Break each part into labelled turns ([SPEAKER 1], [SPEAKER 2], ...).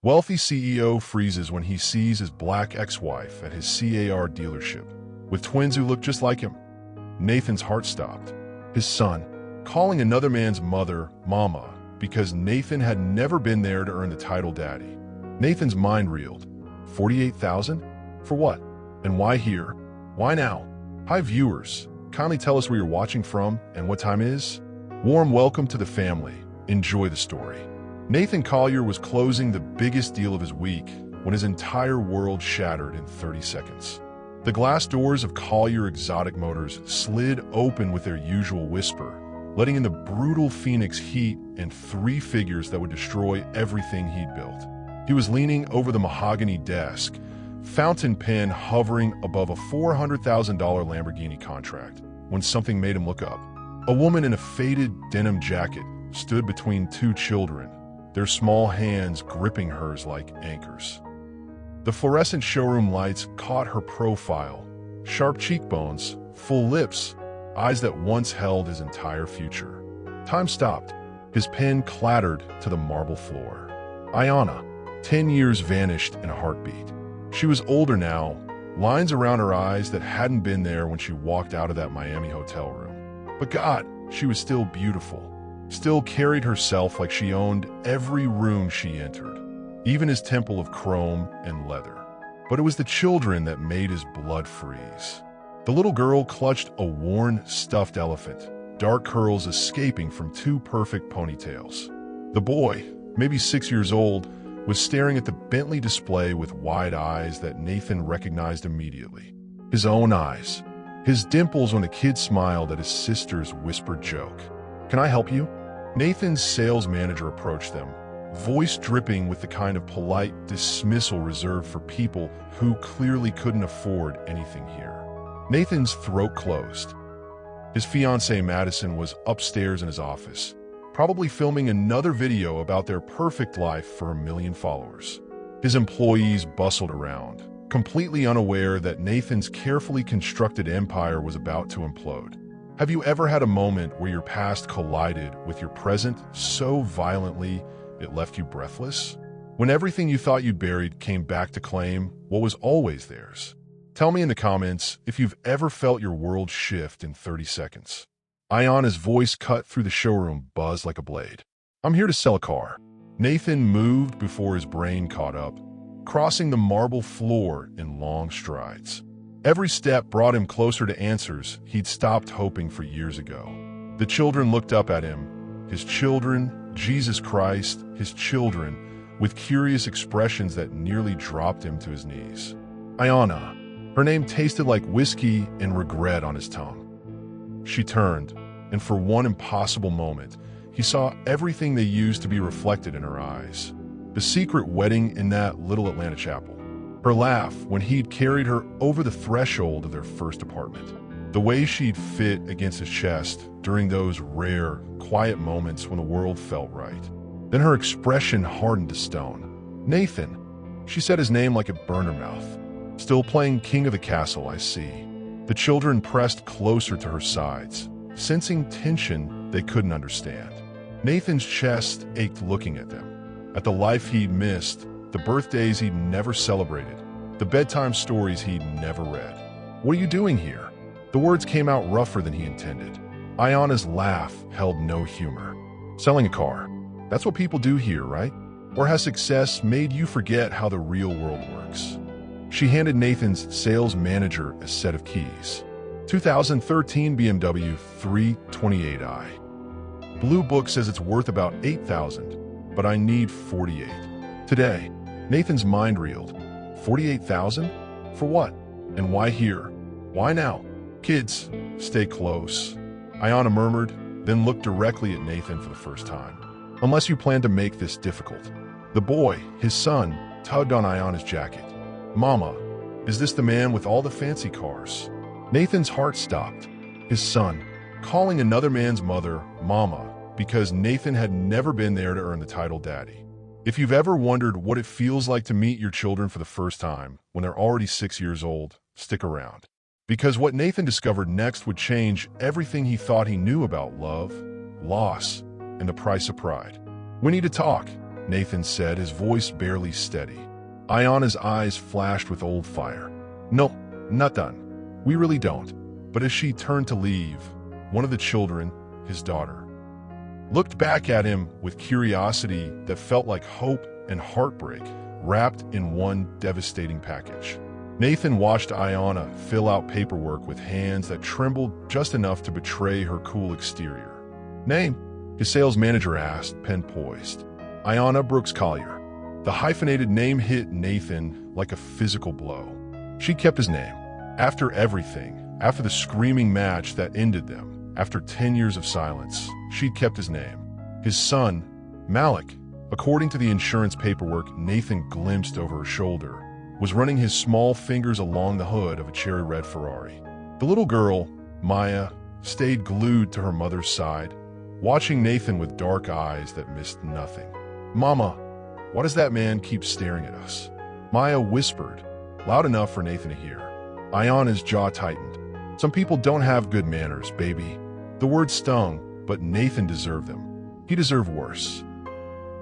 [SPEAKER 1] Wealthy CEO freezes when he sees his black ex-wife at his car dealership, with twins who look just like him. Nathan's heart stopped. His son, calling another man's mother Mama, because Nathan had never been there to earn the title Daddy. Nathan's mind reeled. 48,000? For what? And why here? Why now? Hi viewers, kindly tell us where you're watching from and what time it is. Warm welcome to the family. Enjoy the story. Nathan Collier was closing the biggest deal of his week when his entire world shattered in 30 seconds. The glass doors of Collier Exotic Motors slid open with their usual whisper, letting in the brutal Phoenix heat and three figures that would destroy everything he'd built. He was leaning over the mahogany desk, fountain pen hovering above a $400,000 Lamborghini contract, when something made him look up. A woman in a faded denim jacket stood between two children, their small hands gripping hers like anchors. The fluorescent showroom lights caught her profile, sharp cheekbones, full lips, eyes that once held his entire future. Time stopped. His pen clattered to the marble floor. Ayanna, 10 years vanished in a heartbeat. She was older now, lines around her eyes that hadn't been there when she walked out of that Miami hotel room. But God, she was still beautiful. Still carried herself like she owned every room she entered, even his temple of chrome and leather. But it was the children that made his blood freeze. The little girl clutched a worn, stuffed elephant, dark curls escaping from two perfect ponytails. The boy, maybe 6 years old, was staring at the Bentley display with wide eyes that Nathan recognized immediately. His own eyes. His dimples when the kid smiled at his sister's whispered joke. "Can I help you?" Nathan's sales manager approached them, voice dripping with the kind of polite dismissal reserved for people who clearly couldn't afford anything here. Nathan's throat closed. His fiancée Madison was upstairs in his office, probably filming another video about their perfect life for 1 million followers. His employees bustled around, completely unaware that Nathan's carefully constructed empire was about to implode. Have you ever had a moment where your past collided with your present so violently it left you breathless? When everything you thought you'd buried came back to claim what was always theirs? Tell me in the comments if you've ever felt your world shift in 30 seconds. Ayanna's voice cut through the showroom buzz like a blade. "I'm here to sell a car." Nathan moved before his brain caught up, crossing the marble floor in long strides. Every step brought him closer to answers he'd stopped hoping for years ago. The children looked up at him, his children, Jesus Christ, his children, with curious expressions that nearly dropped him to his knees. Ayanna. Her name tasted like whiskey and regret on his tongue. She turned, and for one impossible moment, he saw everything they used to be reflected in her eyes. The secret wedding in that little Atlanta chapel. Her laugh when he'd carried her over the threshold of their first apartment. The way she'd fit against his chest during those rare, quiet moments when the world felt right. Then her expression hardened to stone. "Nathan." She said his name like it burned her mouth. "Still playing king of the castle, I see." The children pressed closer to her sides, sensing tension they couldn't understand. Nathan's chest ached looking at them, at the life he'd missed, the birthdays he'd never celebrated, the bedtime stories he'd never read. "What are you doing here?" The words came out rougher than he intended. Ayanna's laugh held no humor. "Selling a car. That's what people do here, right? Or has success made you forget how the real world works?" She handed Nathan's sales manager a set of keys. 2013 BMW 328i. Blue Book says it's worth about 8,000, but I need 48. Today, Nathan's mind reeled. 48,000? For what? And why here? Why now? "Kids, stay close," Ayanna murmured, then looked directly at Nathan for the first time. "Unless you plan to make this difficult." The boy, his son, tugged on Ayanna's jacket. "Mama, is this the man with all the fancy cars?" Nathan's heart stopped. His son, calling another man's mother Mama, because Nathan had never been there to earn the title Daddy. If you've ever wondered what it feels like to meet your children for the first time when they're already 6 years old, stick around. Because what Nathan discovered next would change everything he thought he knew about love, loss, and the price of pride. We need to talk. Nathan said, his voice barely steady. Ayana's eyes flashed with old fire. No, not done. We really don't. But as she turned to leave, one of the children, his daughter, looked back at him with curiosity that felt like hope and heartbreak wrapped in one devastating package. Nathan watched Ayana fill out paperwork with hands that trembled just enough to betray her cool exterior. Name? His sales manager asked, pen poised. Ayana Brooks Collier. The hyphenated name hit Nathan like a physical blow. She kept his name. After everything, after the screaming match that ended them, after 10 years of silence, she'd kept his name. His son, Malik, according to the insurance paperwork Nathan glimpsed over her shoulder, was running his small fingers along the hood of a cherry red Ferrari. The little girl, Maya, stayed glued to her mother's side, watching Nathan with dark eyes that missed nothing. Mama, why does that man keep staring at us? Maya whispered, loud enough for Nathan to hear. Ayana's jaw tightened. Some people don't have good manners, baby. The word stung, but Nathan deserved them. He deserved worse.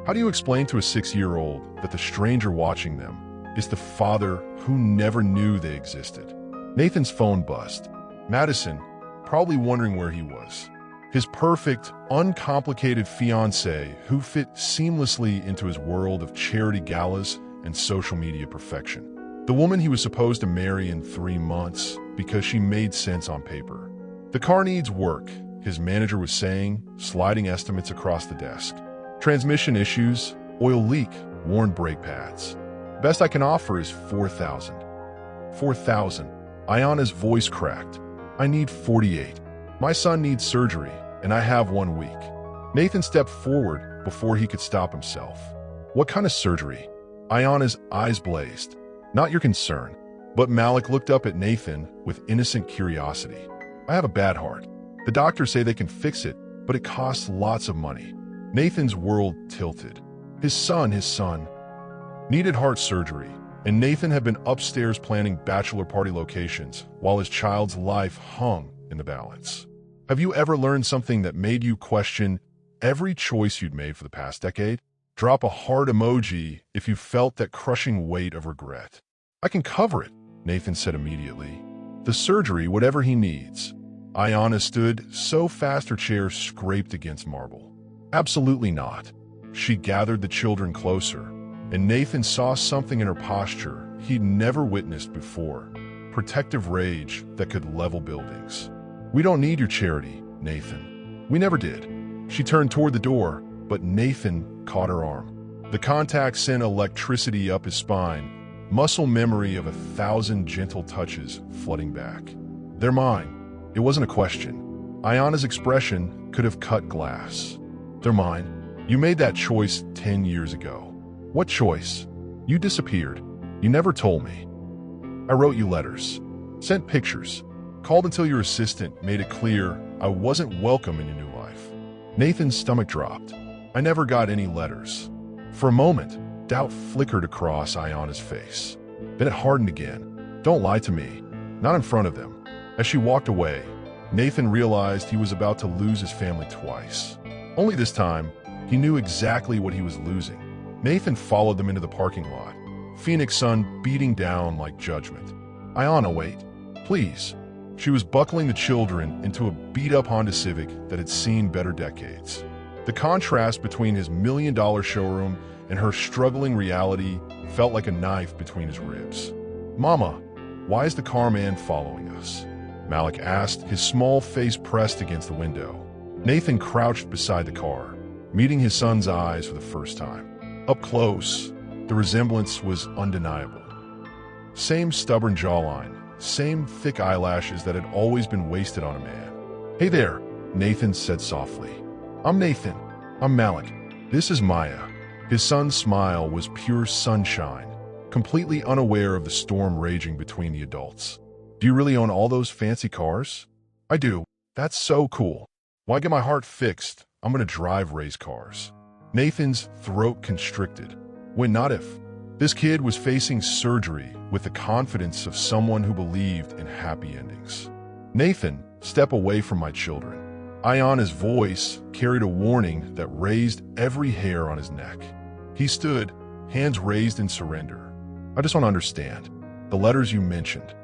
[SPEAKER 1] How do you explain to a 6-year-old that the stranger watching them is the father who never knew they existed? Nathan's phone buzzed. Madison, probably wondering where he was. His perfect, uncomplicated fiancée who fit seamlessly into his world of charity galas and social media perfection. The woman he was supposed to marry in 3 months because she made sense on paper. The car needs work, his manager was saying, sliding estimates across the desk. Transmission issues, oil leak, worn brake pads. Best I can offer is $4,000. $4,000. Ayana's voice cracked. I need 48. My son needs surgery, and I have 1 week. Nathan stepped forward before he could stop himself. What kind of surgery? Ayana's eyes blazed. Not your concern. But Malik looked up at Nathan with innocent curiosity. I have a bad heart. The doctors say they can fix it, but it costs lots of money. Nathan's world tilted. His son needed heart surgery, and Nathan had been upstairs planning bachelor party locations while his child's life hung in the balance. Have you ever learned something that made you question every choice you'd made for the past decade? Drop a heart emoji if you felt that crushing weight of regret. I can cover it, Nathan said immediately. The surgery, whatever he needs. Ayana stood so fast her chair scraped against marble. Absolutely not. She gathered the children closer, and Nathan saw something in her posture he'd never witnessed before. Protective rage that could level buildings. We don't need your charity, Nathan. We never did. She turned toward the door, but Nathan caught her arm. The contact sent electricity up his spine, muscle memory of 1,000 gentle touches flooding back. They're mine. It wasn't a question. Ayana's expression could have cut glass. They're mine. You made that choice 10 years ago. What choice? You disappeared. You never told me. I wrote you letters, sent pictures, called until your assistant made it clear I wasn't welcome in your new life. Nathan's stomach dropped. I never got any letters. For a moment, doubt flickered across Ayana's face. Then it hardened again. Don't lie to me. Not in front of them. As she walked away, Nathan realized he was about to lose his family twice. Only this time, he knew exactly what he was losing. Nathan followed them into the parking lot, Phoenix sun beating down like judgment. Ayana, wait. Please. She was buckling the children into a beat-up Honda Civic that had seen better decades. The contrast between his $1 million showroom and her struggling reality felt like a knife between his ribs. Mama, why is the car man following us? Malik asked, his small face pressed against the window. Nathan crouched beside the car, meeting his son's eyes for the first time. Up close, the resemblance was undeniable. Same stubborn jawline, same thick eyelashes that had always been wasted on a man. Hey there, Nathan said softly. I'm Nathan. I'm Malik. This is Maya. His son's smile was pure sunshine, completely unaware of the storm raging between the adults. Do you really own all those fancy cars? I do. That's so cool. Why get my heart fixed? I'm gonna drive race cars. Nathan's throat constricted. When not if. This kid was facing surgery with the confidence of someone who believed in happy endings. Nathan, step away from my children. Ayana's voice carried a warning that raised every hair on his neck. He stood, hands raised in surrender. I just don't understand. The letters you mentioned.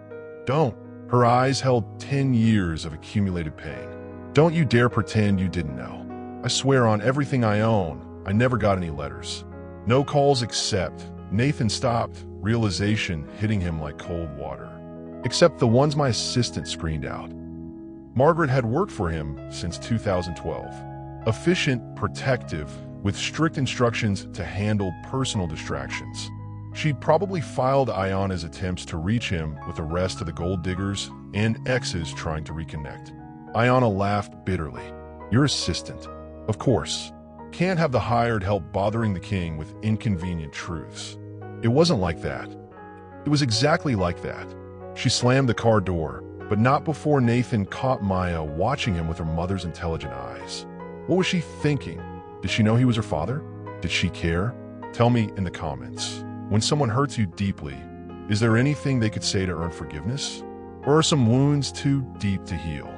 [SPEAKER 1] Don't. Her eyes held 10 years of accumulated pain. Don't you dare pretend you didn't know. I swear on everything I own, I never got any letters. No calls except. Nathan stopped, realization hitting him like cold water. Except the ones my assistant screened out. Margaret had worked for him since 2012. Efficient, protective, with strict instructions to handle personal distractions. She'd probably filed Ayana's attempts to reach him with the rest of the gold diggers and exes trying to reconnect. Ayana laughed bitterly. Your assistant. Of course. Can't have the hired help bothering the king with inconvenient truths. It wasn't like that. It was exactly like that. She slammed the car door, but not before Nathan caught Maya watching him with her mother's intelligent eyes. What was she thinking? Did she know he was her father? Did she care? Tell me in the comments. When someone hurts you deeply, is there anything they could say to earn forgiveness? Or are some wounds too deep to heal?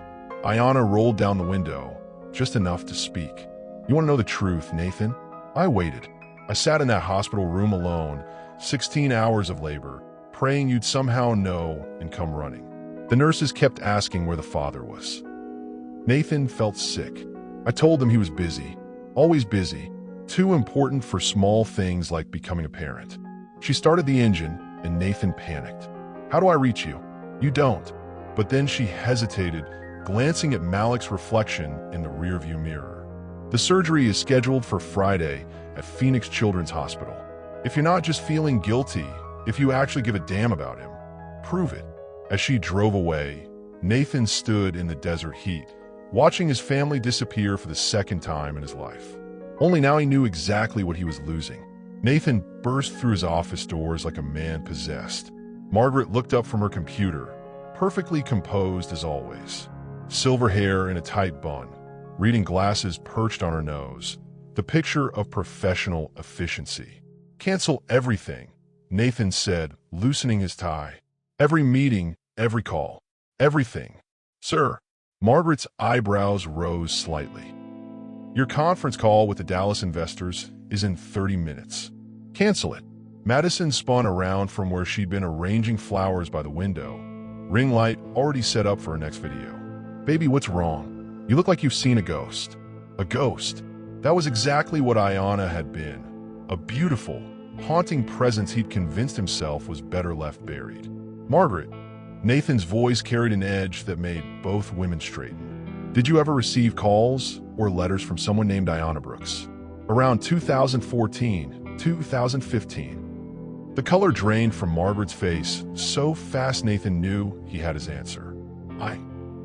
[SPEAKER 1] Ayana rolled down the window, just enough to speak. You want to know the truth, Nathan? I waited. I sat in that hospital room alone, 16 hours of labor, praying you'd somehow know and come running. The nurses kept asking where the father was. Nathan felt sick. I told them he was busy, always busy, too important for small things like becoming a parent. She started the engine, and Nathan panicked. How do I reach you? You don't. But then she hesitated, glancing at Malik's reflection in the rearview mirror. The surgery is scheduled for Friday at Phoenix Children's Hospital. If you're not just feeling guilty, if you actually give a damn about him, prove it. As she drove away, Nathan stood in the desert heat, watching his family disappear for the second time in his life. Only now he knew exactly what he was losing. Nathan burst through his office doors like a man possessed. Margaret looked up from her computer, perfectly composed as always. Silver hair in a tight bun, reading glasses perched on her nose. The picture of professional efficiency. Cancel everything, Nathan said, loosening his tie. Every meeting, every call, everything. Sir. Margaret's eyebrows rose slightly. Your conference call with the Dallas investors is in 30 minutes. Cancel it. Madison spun around from where she'd been arranging flowers by the window. Ring light already set up for her next video. Baby, what's wrong? You look like you've seen a ghost. A ghost. That was exactly what Ayana had been. A beautiful, haunting presence he'd convinced himself was better left buried. Margaret. Nathan's voice carried an edge that made both women straighten. Did you ever receive calls or letters from someone named Ayana Brooks? Around 2014, 2015. The color drained from Margaret's face so fast Nathan knew he had his answer.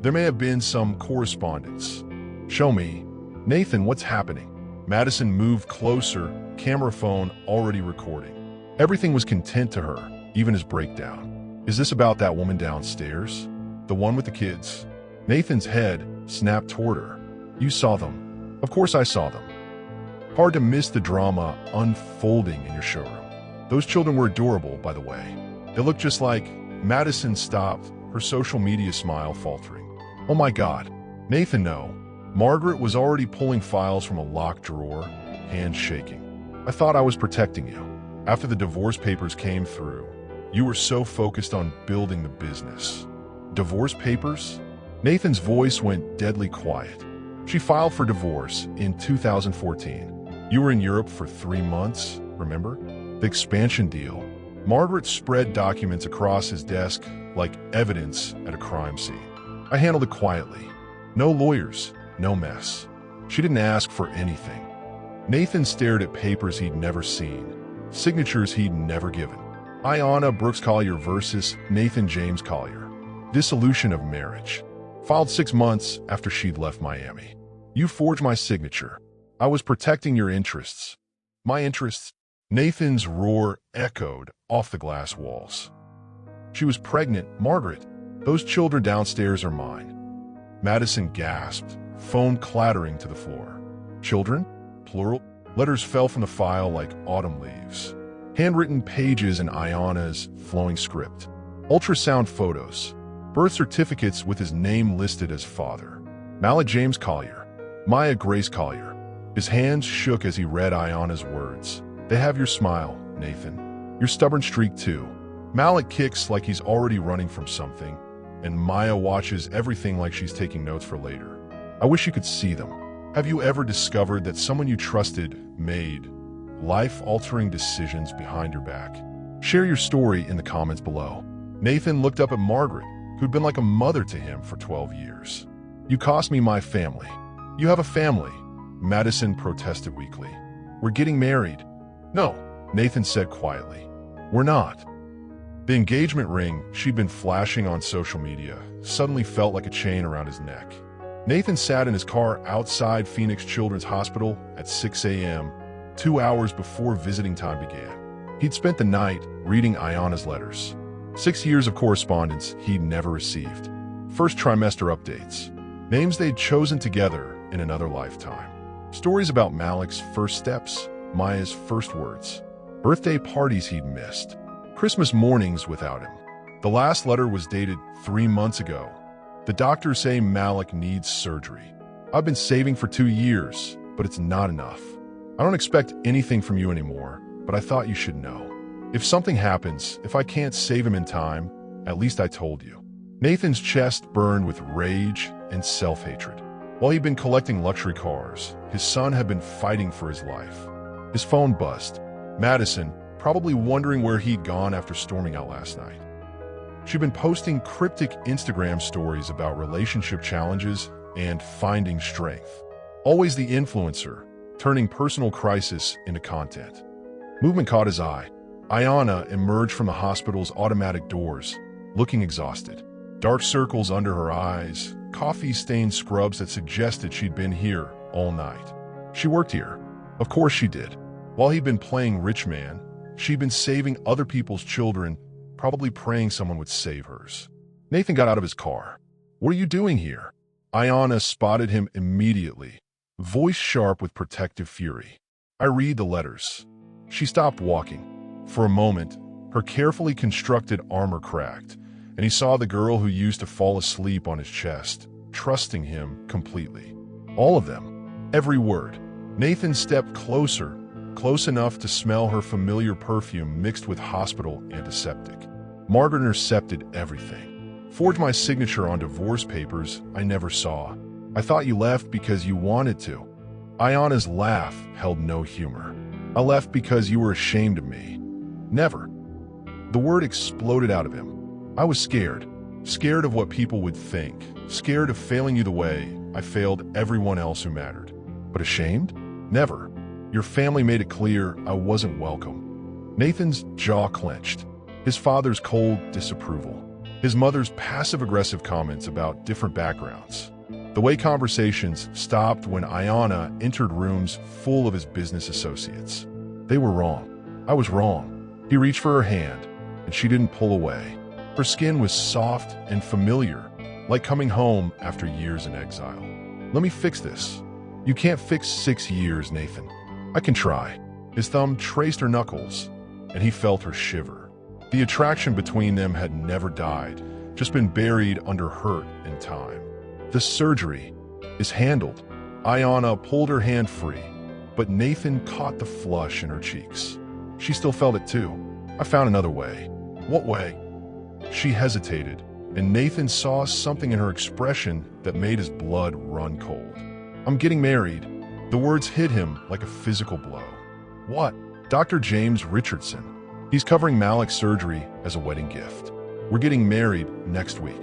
[SPEAKER 1] There may have been some correspondence. Show me. Nathan, what's happening? Madison moved closer, camera phone already recording. Everything was content to her, even his breakdown. Is this about that woman downstairs? The one with the kids? Nathan's head snapped toward her. You saw them. Of course I saw them. Hard to miss the drama unfolding in your showroom. Those children were adorable, by the way. They looked just like... Madison stopped, her social media smile faltering. Oh my God. Nathan, no. Margaret was already pulling files from a locked drawer, hands shaking. I thought I was protecting you. After the divorce papers came through, you were so focused on building the business. Divorce papers? Nathan's voice went deadly quiet. She filed for divorce in 2014. You were in Europe for 3 months, remember? The expansion deal. Margaret spread documents across his desk like evidence at a crime scene. I handled it quietly. No lawyers, no mess. She didn't ask for anything. Nathan stared at papers he'd never seen, signatures he'd never given. Ayana Brooks Collier versus Nathan James Collier. Dissolution of marriage. Filed 6 months after she'd left Miami. You forged my signature. I was protecting your interests. My interests? Nathan's roar echoed off the glass walls. She was pregnant, Margaret. Those children downstairs are mine. Madison gasped, phone clattering to the floor. Children? Plural? Letters fell from the file like autumn leaves. Handwritten pages in Ayana's flowing script. Ultrasound photos. Birth certificates with his name listed as father. Malik James Collier. Maya Grace Collier. His hands shook as he read Ayana's words. They have your smile, Nathan. Your stubborn streak too. Malik kicks like he's already running from something, and Maya watches everything like she's taking notes for later. I wish you could see them. Have you ever discovered that someone you trusted made life-altering decisions behind your back? Share your story in the comments below. Nathan looked up at Margaret, who'd been like a mother to him for 12 years. You cost me my family. You have a family, Madison protested weakly. We're getting married. No, Nathan said quietly. We're not. The engagement ring she'd been flashing on social media suddenly felt like a chain around his neck. Nathan sat in his car outside Phoenix Children's Hospital at 6 a.m., 2 hours before visiting time began. He'd spent the night reading Ayana's letters. 6 years of correspondence he'd never received. First trimester updates. Names they'd chosen together in another lifetime. Stories about Malik's first steps, Maya's first words. Birthday parties he'd missed. Christmas mornings without him. The last letter was dated 3 months ago. The doctors say Malik needs surgery. I've been saving for 2 years, but it's not enough. I don't expect anything from you anymore, but I thought you should know. If something happens, if I can't save him in time, at least I told you. Nathan's chest burned with rage and self-hatred. While he'd been collecting luxury cars, his son had been fighting for his life. His phone buzzed. Madison, probably wondering where he'd gone after storming out last night. She'd been posting cryptic Instagram stories about relationship challenges and finding strength. Always the influencer, turning personal crisis into content. Movement caught his eye. Ayana emerged from the hospital's automatic doors, looking exhausted. Dark circles under her eyes, coffee-stained scrubs that suggested she'd been here all night. She worked here. Of course she did. While he'd been playing rich man, she'd been saving other people's children, probably praying someone would save hers. Nathan got out of his car. What are you doing here? Ayana spotted him immediately, voice sharp with protective fury. I read the letters. She stopped walking. For a moment, her carefully constructed armor cracked, and he saw the girl who used to fall asleep on his chest, trusting him completely. All of them. Every word. Nathan stepped closer, close enough to smell her familiar perfume mixed with hospital antiseptic. Margaret intercepted everything. Forged my signature on divorce papers I never saw. I thought you left because you wanted to. Ayana's laugh held no humor. I left because you were ashamed of me. Never. The word exploded out of him. I was scared. Scared of what people would think. Scared of failing you the way I failed everyone else who mattered. But ashamed? Never. Your family made it clear I wasn't welcome. Nathan's jaw clenched. His father's cold disapproval. His mother's passive-aggressive comments about different backgrounds. The way conversations stopped when Ayana entered rooms full of his business associates. They were wrong. I was wrong. He reached for her hand, and she didn't pull away. Her skin was soft and familiar, like coming home after years in exile. Let me fix this. You can't fix 6 years, Nathan. I can try. His thumb traced her knuckles, and he felt her shiver. The attraction between them had never died, just been buried under hurt and time. The surgery is handled. Ayana pulled her hand free, but Nathan caught the flush in her cheeks. She still felt it too. I found another way. What way? She hesitated, and Nathan saw something in her expression that made his blood run cold. I'm getting married. The words hit him like a physical blow. What? Dr. James Richardson. He's covering Malik's surgery as a wedding gift. We're getting married next week.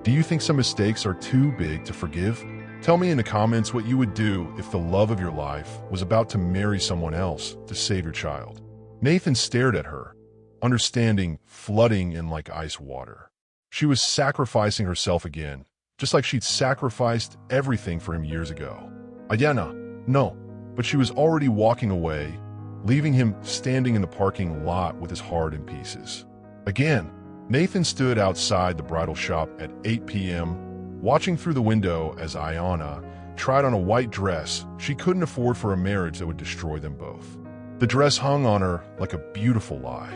[SPEAKER 1] Do you think some mistakes are too big to forgive? Tell me in the comments what you would do if the love of your life was about to marry someone else to save your child. Nathan stared at her, understanding flooding in like ice water. She was sacrificing herself again, just like she'd sacrificed everything for him years ago. Ayana, no, but she was already walking away, leaving him standing in the parking lot with his heart in pieces. Again, Nathan stood outside the bridal shop at 8 p.m., watching through the window as Ayana tried on a white dress she couldn't afford for a marriage that would destroy them both. The dress hung on her like a beautiful lie.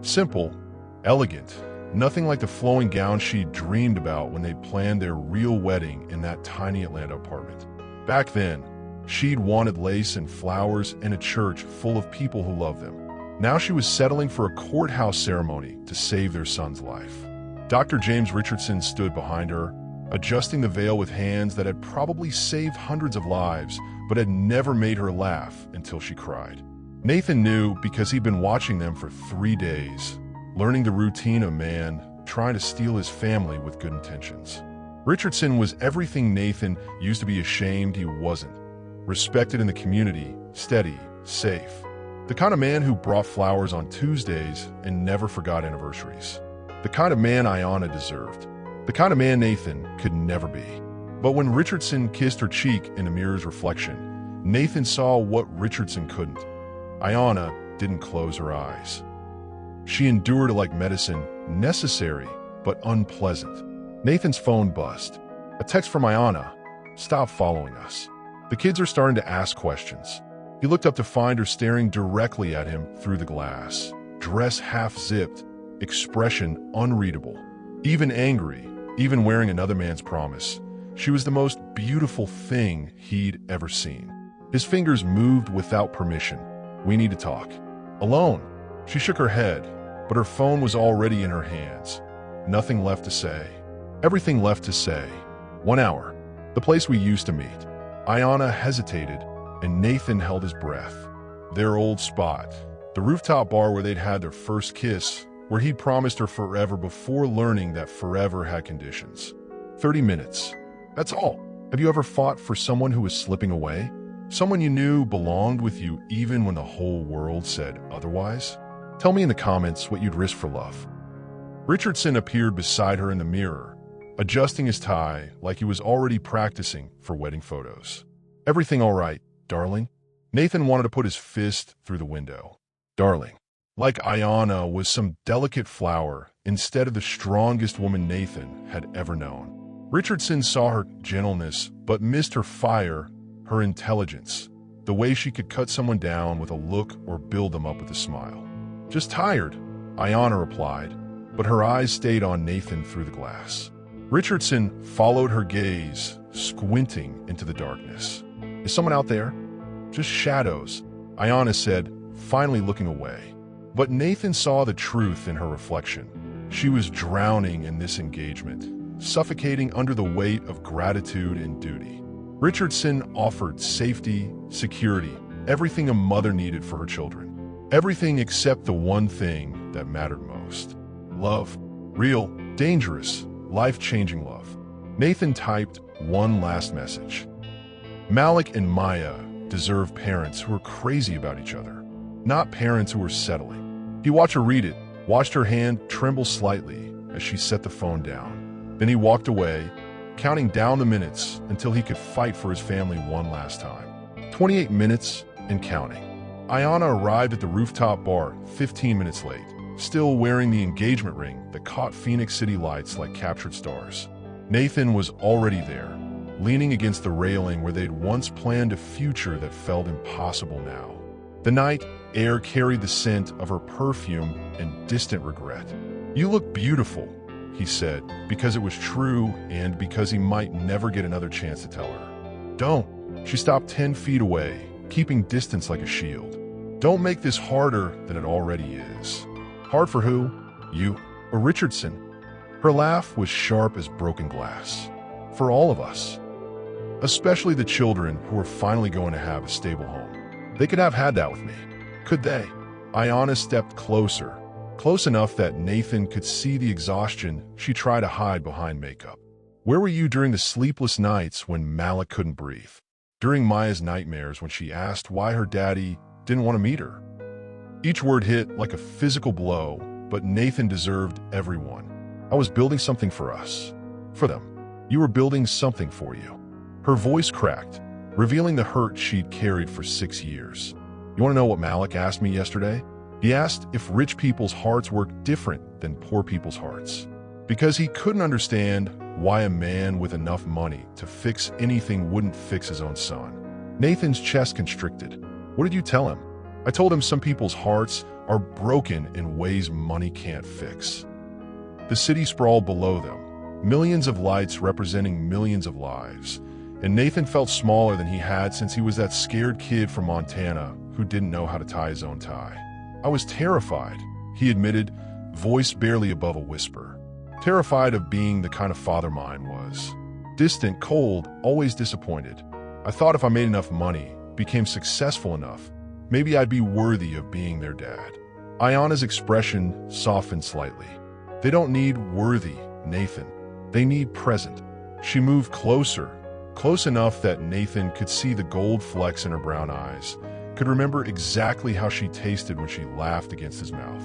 [SPEAKER 1] Simple, elegant, nothing like the flowing gown she'd dreamed about when they planned their real wedding in that tiny Atlanta apartment. Back then, She'd wanted lace and flowers and a church full of people who loved them. Now she was settling for a courthouse ceremony to save their son's life. Dr. James Richardson stood behind her, adjusting the veil with hands that had probably saved hundreds of lives, but had never made her laugh until she cried. Nathan knew because he'd been watching them for 3 days, learning the routine of a man trying to steal his family with good intentions. Richardson was everything Nathan used to be ashamed he wasn't. Respected in the community, steady, safe. The kind of man who brought flowers on Tuesdays and never forgot anniversaries. The kind of man Ayanna deserved. The kind of man Nathan could never be. But when Richardson kissed her cheek in the mirror's reflection, Nathan saw what Richardson couldn't. Ayanna didn't close her eyes. She endured it like medicine, necessary but unpleasant. Nathan's phone buzzed. A text from Ayanna. Stop following us. The kids are starting to ask questions. He looked up to find her staring directly at him through the glass. Dress half-zipped, expression unreadable. Even angry, even wearing another man's promise. She was the most beautiful thing he'd ever seen. His fingers moved without permission. We need to talk. Alone. She shook her head, but her phone was already in her hands. Nothing left to say. Everything left to say. 1 hour. The place we used to meet. Ayanna hesitated, and Nathan held his breath. Their old spot. The rooftop bar where they'd had their first kiss, where he'd promised her forever before learning that forever had conditions. 30 minutes. That's all. Have you ever fought for someone who was slipping away? Someone you knew belonged with you even when the whole world said otherwise? Tell me in the comments what you'd risk for love. Richardson appeared beside her in the mirror, adjusting his tie like he was already practicing for wedding photos. Everything all right, darling? Nathan wanted to put his fist through the window. Darling. Like Ayanna was some delicate flower instead of the strongest woman Nathan had ever known. Richardson saw her gentleness, but missed her fire, her intelligence, the way she could cut someone down with a look or build them up with a smile. Just tired, Ayanna replied, but her eyes stayed on Nathan through the glass. Richardson followed her gaze, squinting into the darkness. Is someone out there? Just shadows, Ayanna said, finally looking away. But Nathan saw the truth in her reflection. She was drowning in this engagement, suffocating under the weight of gratitude and duty. Richardson offered safety, security, everything a mother needed for her children. Everything except the one thing that mattered most. Love. Real, dangerous, life-changing love. Nathan typed one last message. Malik and Maya deserve parents who are crazy about each other, not parents who are settling. He watched her read it, watched her hand tremble slightly as she set the phone down. Then he walked away, counting down the minutes until he could fight for his family one last time. 28 minutes and counting. Ayanna arrived at the rooftop bar 15 minutes late, still wearing the engagement ring that caught Phoenix City lights like captured stars. Nathan was already there, leaning against the railing where they'd once planned a future that felt impossible now. The night air carried the scent of her perfume and distant regret. You look beautiful, he said, because it was true and because he might never get another chance to tell her. Don't. She stopped 10 feet away, keeping distance like a shield. Don't make this harder than it already is. Hard for who? You or Richardson? Her laugh was sharp as broken glass. For all of us. Especially the children who were finally going to have a stable home. They could have had that with me. Could they? Ayanna stepped closer, close enough that Nathan could see the exhaustion she tried to hide behind makeup. Where were you during the sleepless nights when Malik couldn't breathe? During Maya's nightmares when she asked why her daddy didn't want to meet her? Each word hit like a physical blow, but Nathan deserved everyone. I was building something for us. For them. You were building something for you. Her voice cracked, revealing the hurt she'd carried for 6 years. You want to know what Malik asked me yesterday? He asked if rich people's hearts work different than poor people's hearts. Because he couldn't understand why a man with enough money to fix anything wouldn't fix his own son. Nathan's chest constricted. What did you tell him? I told him some people's hearts are broken in ways money can't fix. The city sprawled below them, millions of lights representing millions of lives, and Nathan felt smaller than he had since he was that scared kid from Montana who didn't know how to tie his own tie. "I was terrified," he admitted, voice barely above a whisper. "Terrified of being the kind of father mine was. Distant, cold, always disappointed. I thought if I made enough money, became successful enough, maybe I'd be worthy of being their dad." Ayana's expression softened slightly. "They don't need worthy, Nathan. They need present." She moved closer, close enough that Nathan could see the gold flecks in her brown eyes, could remember exactly how she tasted when she laughed against his mouth.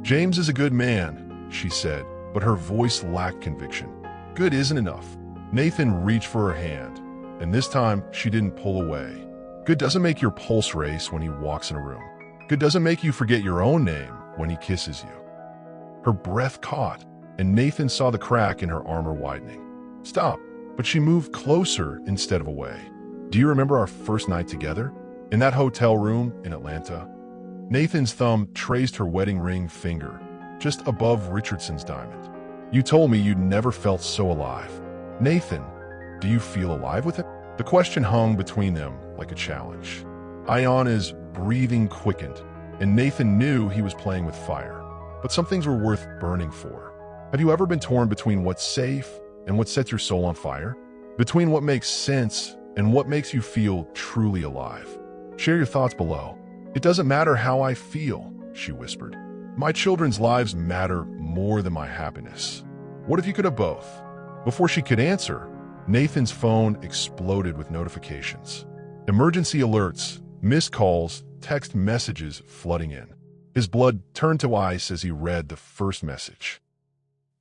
[SPEAKER 1] "James is a good man," she said, but her voice lacked conviction. "Good isn't enough." Nathan reached for her hand, and this time she didn't pull away. "Good doesn't make your pulse race when he walks in a room. Good doesn't make you forget your own name when he kisses you." Her breath caught, and Nathan saw the crack in her armor widening. "Stop," but she moved closer instead of away. "Do you remember our first night together? In that hotel room in Atlanta?" Nathan's thumb traced her wedding ring finger, just above Richardson's diamond. "You told me you'd never felt so alive." "Nathan, do you feel alive with it?" The question hung between them like a challenge. Ayana's breathing quickened, and Nathan knew he was playing with fire. But some things were worth burning for. Have you ever been torn between what's safe and what sets your soul on fire? Between what makes sense and what makes you feel truly alive? Share your thoughts below. "It doesn't matter how I feel," she whispered. "My children's lives matter more than my happiness. What if you could have both?" Before she could answer, Nathan's phone exploded with notifications. Emergency alerts, missed calls, text messages flooding in. His blood turned to ice as he read the first message.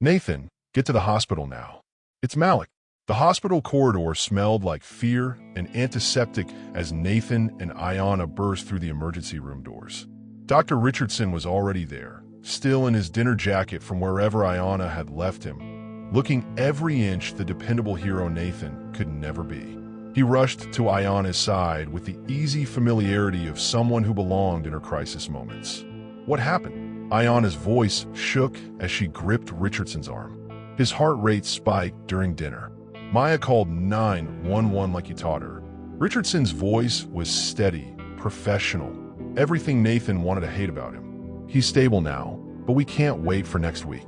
[SPEAKER 1] "Nathan, get to the hospital now. It's Malik." The hospital corridor smelled like fear and antiseptic as Nathan and Ayana burst through the emergency room doors. Dr. Richardson was already there, still in his dinner jacket from wherever Ayana had left him, looking every inch the dependable hero Nathan could never be. He rushed to Ayana's side with the easy familiarity of someone who belonged in her crisis moments. "What happened?" Ayana's voice shook as she gripped Richardson's arm. His heart rate spiked during dinner. Maya called 911 like he taught her. Richardson's voice was steady, professional, everything Nathan wanted to hate about him. "He's stable now, but we can't wait for next week.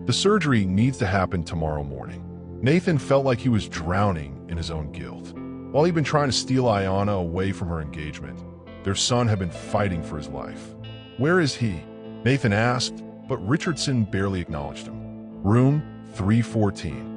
[SPEAKER 1] The surgery needs to happen tomorrow morning." Nathan felt like he was drowning in his own guilt. While he'd been trying to steal Ayana away from her engagement, their son had been fighting for his life. "Where is he?" Nathan asked, but Richardson barely acknowledged him. "Room 314.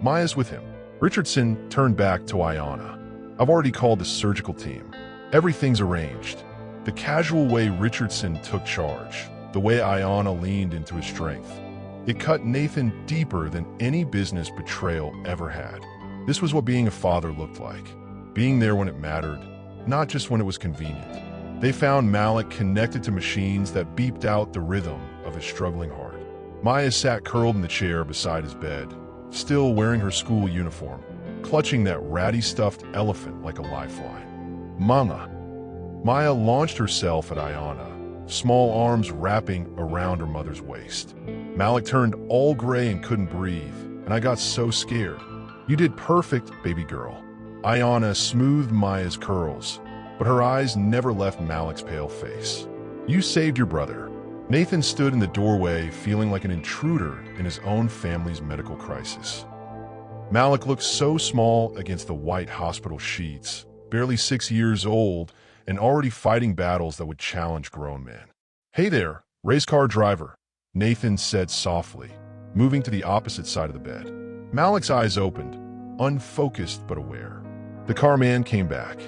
[SPEAKER 1] Maya's with him." Richardson turned back to Ayana. "I've already called the surgical team. Everything's arranged." The casual way Richardson took charge, the way Ayana leaned into his strength, it cut Nathan deeper than any business betrayal ever had. This was what being a father looked like. Being there when it mattered, not just when it was convenient. They found Malik connected to machines that beeped out the rhythm of his struggling heart. Maya sat curled in the chair beside his bed, still wearing her school uniform, clutching that ratty stuffed elephant like a lifeline. "Mama." Maya launched herself at Ayana, small arms wrapping around her mother's waist. Malik turned all gray and couldn't breathe, and I got so scared. "You did perfect, baby girl." Ayana smoothed Maya's curls, but her eyes never left Malik's pale face. "You saved your brother." Nathan stood in the doorway feeling like an intruder in his own family's medical crisis. Malik looked so small against the white hospital sheets, barely 6 years old and already fighting battles that would challenge grown men. "Hey there, race car driver," Nathan said softly, moving to the opposite side of the bed. Malik's eyes opened, unfocused but aware. The carman came back.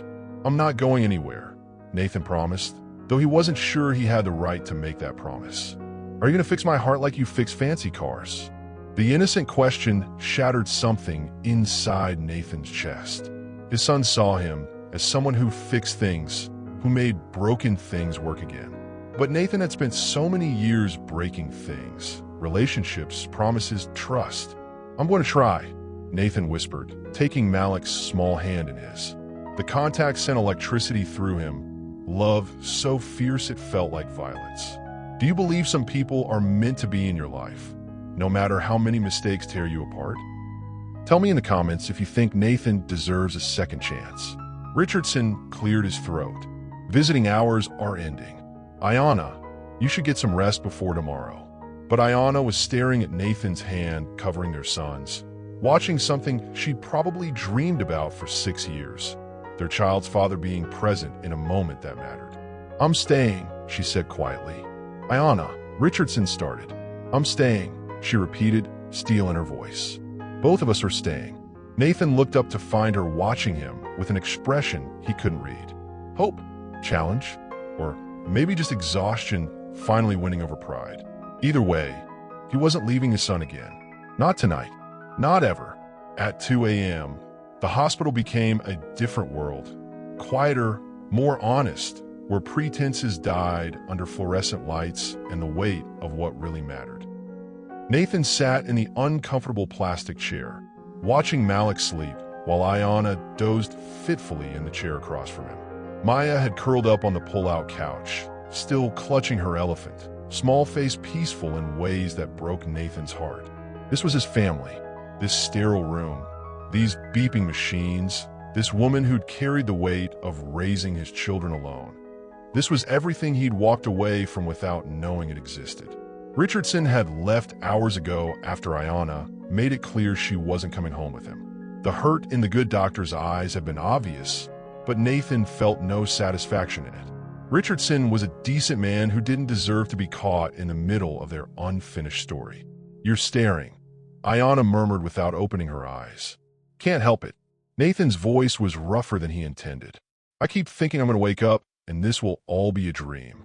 [SPEAKER 1] "I'm not going anywhere," Nathan promised, though he wasn't sure he had the right to make that promise. "Are you going to fix my heart like you fix fancy cars?" The innocent question shattered something inside Nathan's chest. His son saw him as someone who fixed things, who made broken things work again. But Nathan had spent so many years breaking things, relationships, promises, trust. "I'm going to try," Nathan whispered, taking Malik's small hand in his. The contact sent electricity through him, love so fierce it felt like violence. Do you believe some people are meant to be in your life, no matter how many mistakes tear you apart? Tell me in the comments if you think Nathan deserves a second chance. Richardson cleared his throat. Visiting hours are ending. Ayanna, you should get some rest before tomorrow. But Ayanna was staring at Nathan's hand covering their sons, watching something she'd probably dreamed about for 6 years. Their child's father being present in a moment that mattered. I'm staying, she said quietly. Ayanna, Richardson started. I'm staying, she repeated, steel in her voice. Both of us are staying. Nathan looked up to find her watching him with an expression he couldn't read. Hope, challenge, or maybe just exhaustion finally winning over pride. Either way, he wasn't leaving his son again. Not tonight. Not ever. At 2 a.m., the hospital became a different world. Quieter, more honest, where pretenses died under fluorescent lights and the weight of what really mattered. Nathan sat in the uncomfortable plastic chair, watching Malik sleep while Ayanna dozed fitfully in the chair across from him. Maya had curled up on the pull-out couch, still clutching her elephant, small face peaceful in ways that broke Nathan's heart. This was his family, this sterile room, these beeping machines, this woman who'd carried the weight of raising his children alone. This was everything he'd walked away from without knowing it existed. Richardson had left hours ago after Ayanna made it clear she wasn't coming home with him. The hurt in the good doctor's eyes had been obvious, but Nathan felt no satisfaction in it. Richardson was a decent man who didn't deserve to be caught in the middle of their unfinished story. You're staring, Ayanna murmured without opening her eyes. Can't help it. Nathan's voice was rougher than he intended. I keep thinking I'm going to wake up and this will all be a dream.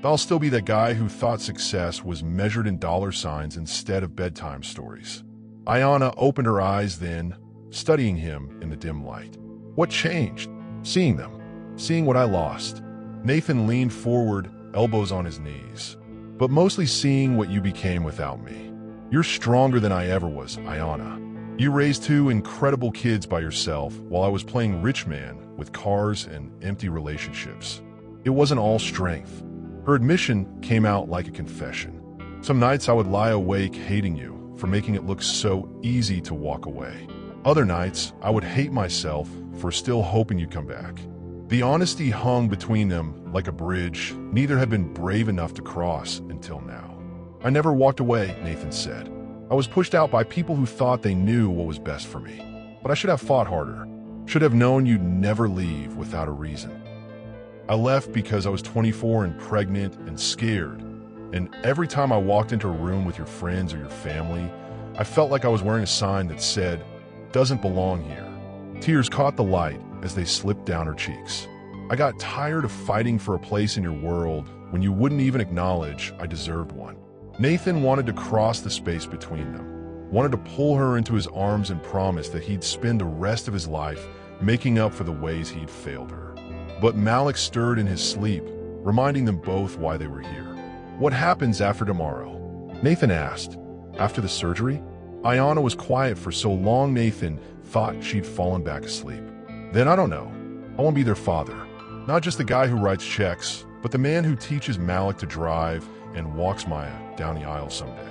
[SPEAKER 1] I'll still be that guy who thought success was measured in dollar signs instead of bedtime stories. Ayanna opened her eyes then, studying him in the dim light. What changed? Seeing them. Seeing what I lost. Nathan leaned forward, elbows on his knees. But mostly seeing what you became without me. You're stronger than I ever was, Ayanna. You raised 2 incredible kids by yourself while I was playing rich man with cars and empty relationships. It wasn't all strength. Her admission came out like a confession. Some nights I would lie awake hating you for making it look so easy to walk away. Other nights I would hate myself for still hoping you'd come back. The honesty hung between them like a bridge neither had been brave enough to cross until now. I never walked away, Nathan said. I was pushed out by people who thought they knew what was best for me. But I should have fought harder. Should have known you'd never leave without a reason. I left because I was 24 and pregnant and scared. And every time I walked into a room with your friends or your family, I felt like I was wearing a sign that said, "Doesn't belong here." Tears caught the light as they slipped down her cheeks. I got tired of fighting for a place in your world when you wouldn't even acknowledge I deserved one. Nathan wanted to cross the space between them, wanted to pull her into his arms and promise that he'd spend the rest of his life making up for the ways he'd failed her. But Malik stirred in his sleep, reminding them both why they were here. What happens after tomorrow? Nathan asked. After the surgery? Ayanna was quiet for so long Nathan thought she'd fallen back asleep. Then I don't know. I won't be their father. Not just the guy who writes checks, but the man who teaches Malik to drive and walks Maya down the aisle someday.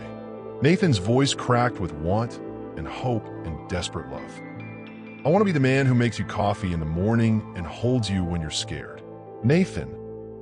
[SPEAKER 1] Nathan's voice cracked with want and hope and desperate love. I want to be the man who makes you coffee in the morning and holds you when you're scared. Nathan,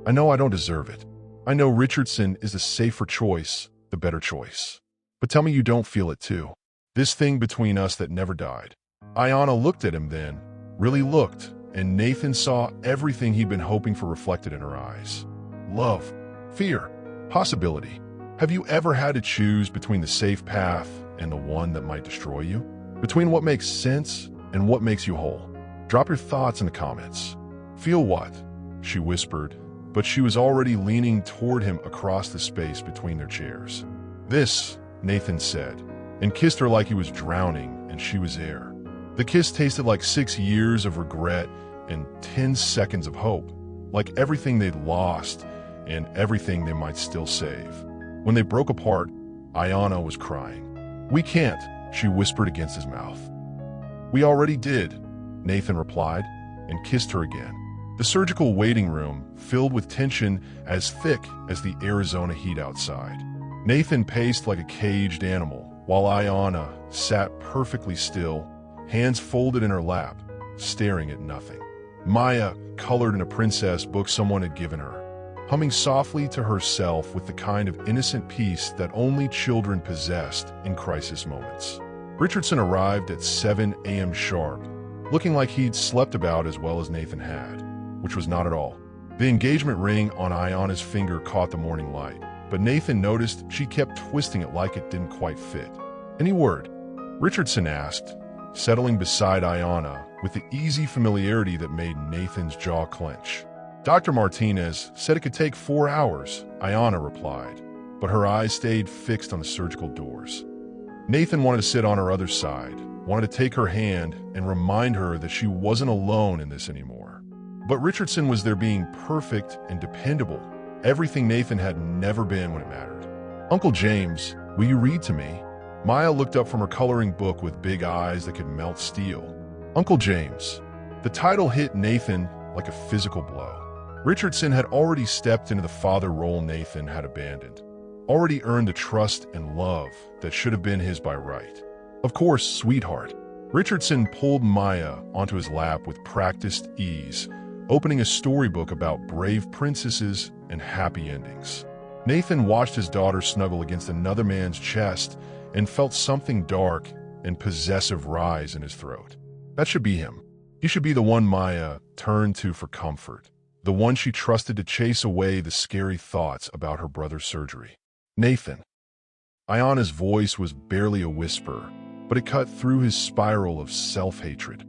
[SPEAKER 1] I know I don't deserve it. I know Richardson is the safer choice, the better choice. But tell me you don't feel it too. This thing between us that never died. Ayanna looked at him then, really looked, and Nathan saw everything he'd been hoping for reflected in her eyes. Love, fear, possibility. Have you ever had to choose between the safe path and the one that might destroy you? Between what makes sense and what makes you whole? Drop your thoughts in the comments. Feel what? She whispered, but she was already leaning toward him across the space between their chairs. This, Nathan said, and kissed her like he was drowning and she was air. The kiss tasted like 6 years of regret and 10 seconds of hope, like everything they'd lost and everything they might still save. When they broke apart, Ayanna was crying. We can't, she whispered against his mouth. We already did, Nathan replied, and kissed her again. The surgical waiting room filled with tension as thick as the Arizona heat outside. Nathan paced like a caged animal, while Ayana sat perfectly still, hands folded in her lap, staring at nothing. Maya colored in a princess book someone had given her, humming softly to herself with the kind of innocent peace that only children possessed in crisis moments. Richardson arrived at 7 a.m. sharp, looking like he'd slept about as well as Nathan had, which was not at all. The engagement ring on Ayana's finger caught the morning light, but Nathan noticed she kept twisting it like it didn't quite fit. "Any word?" Richardson asked, settling beside Ayana with the easy familiarity that made Nathan's jaw clench. "Dr. Martinez said it could take 4 hours," Ayana replied, but her eyes stayed fixed on the surgical doors. Nathan wanted to sit on her other side, wanted to take her hand and remind her that she wasn't alone in this anymore. But Richardson was there being perfect and dependable, everything Nathan had never been when it mattered. "Uncle James, will you read to me?" Maya looked up from her coloring book with big eyes that could melt steel. Uncle James. The title hit Nathan like a physical blow. Richardson had already stepped into the father role Nathan had abandoned, already earned the trust and love that should have been his by right. "Of course, sweetheart." Richardson pulled Maya onto his lap with practiced ease, opening a storybook about brave princesses and happy endings. Nathan watched his daughter snuggle against another man's chest and felt something dark and possessive rise in his throat. That should be him. He should be the one Maya turned to for comfort, the one she trusted to chase away the scary thoughts about her brother's surgery. "Nathan." Ayana's voice was barely a whisper, but it cut through his spiral of self-hatred.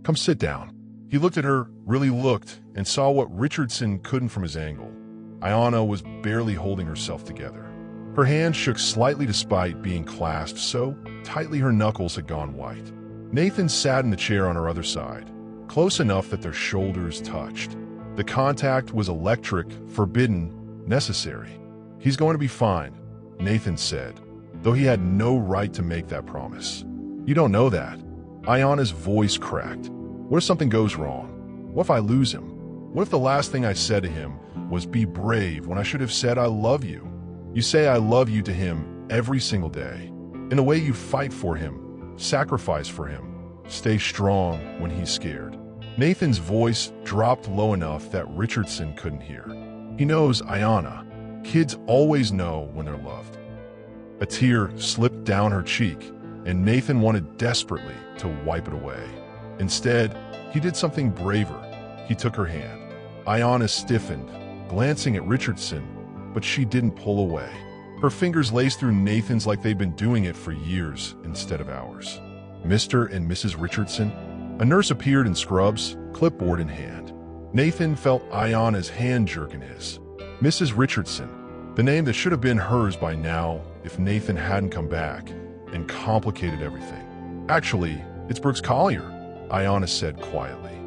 [SPEAKER 1] "Come sit down." He looked at her, really looked, and saw what Richardson couldn't from his angle. Ayana was barely holding herself together. Her hand shook slightly despite being clasped so tightly her knuckles had gone white. Nathan sat in the chair on her other side, close enough that their shoulders touched. The contact was electric, forbidden, necessary. "He's going to be fine," Nathan said, though he had no right to make that promise. "You don't know that." Ayana's voice cracked. "What if something goes wrong? What if I lose him? What if the last thing I said to him was be brave when I should have said I love you? You say I love you to him every single day. In the way you fight for him, sacrifice for him, stay strong when he's scared." Nathan's voice dropped low enough that Richardson couldn't hear. "He knows, Ayana. Kids always know when they're loved." A tear slipped down her cheek, and Nathan wanted desperately to wipe it away. Instead, he did something braver. He took her hand. Ayana stiffened, glancing at Richardson, but she didn't pull away. Her fingers laced through Nathan's like they'd been doing it for years instead of hours. "Mr. and Mrs. Richardson?" A nurse appeared in scrubs, clipboard in hand. Nathan felt Ayana's hand jerk in his. Mrs. Richardson, the name that should have been hers by now if Nathan hadn't come back and complicated everything. "Actually, it's Brooks Collier," Ayana said quietly.